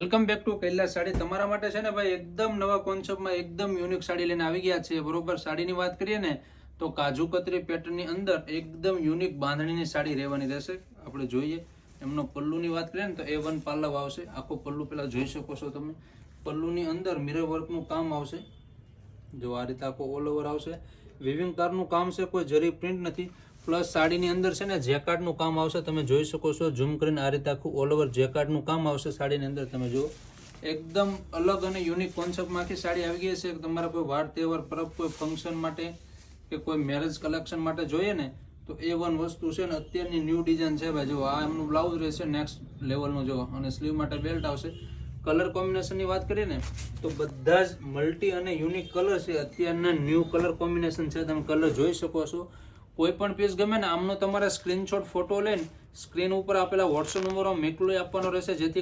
Welcome back to Kailash sari. તમારા માટે છે ને ભાઈ એકદમ નવા કોન્સેપ્ટમાં એકદમ યુનિક સાડી લઈને આવી ગયા છે. બરોબર, સાડીની વાત કરીએ ને તો કાજુ કતરી પેટર્નની અંદર એકદમ યુનિક બાંધણીની સાડી રહેવાની રહેશે. આપણે જોઈએ એમનો પલ્લુની વાત કરીએ ને તો A1 પાલવ આવશે. આખો પલ્લુ પેલા જોઈ શકો છો તમે. પલ્લુની અંદર મિરર વર્કનું કામ આવશે. જો આ રીતે આખો ઓલ ઓવર આવશે. વિવિંગ તારનું કામ છે, કોઈ જરી પ્રિન્ટ નથી. પ્લસ સાડીની અંદર છે ને જેકાર્ડનું કામ આવશે. તમે જોઈ શકો છો ઝૂમ કરીને આ રીતે આખું ઓલ ઓવર જેકાર્ડનું કામ આવશે સાડીની અંદર. તમે જુઓ એકદમ અલગ અને યુનિક કોન્સેપ્ટમાં આખી સાડી આવી ગઈ છે. તમારા કોઈ વાર તહેવાર પરબ કોઈ ફંક્શન માટે કે કોઈ મેરેજ કલેક્શન માટે જોઈએ ને તો A1 વસ્તુ છે ને અત્યારની ન્યૂ ડિઝાઇન છે ભાઈ. જો આ એમનું બ્લાઉઝ રહેશે નેક્સ્ટ લેવલનું જો, અને સ્લીવ માટે બેલ્ટ આવશે. કલર કોમ્બિનેશનની વાત કરીએ ને તો બધા જ મલ્ટી અને યુનિક કલર છે. અત્યારના ન્યૂ કલર કોમ્બિનેશન છે. તમે કલર જોઈ શકો છો. કોઈ પણ પીસ ગમે ને આમનો તમારે સ્ક્રીનશોટ ફોટો લઈને સ્ક્રીન ઉપર આપેલા વોટ્સએપ નંબરમાં મોકલી આપવાનો રહેશે, જેથી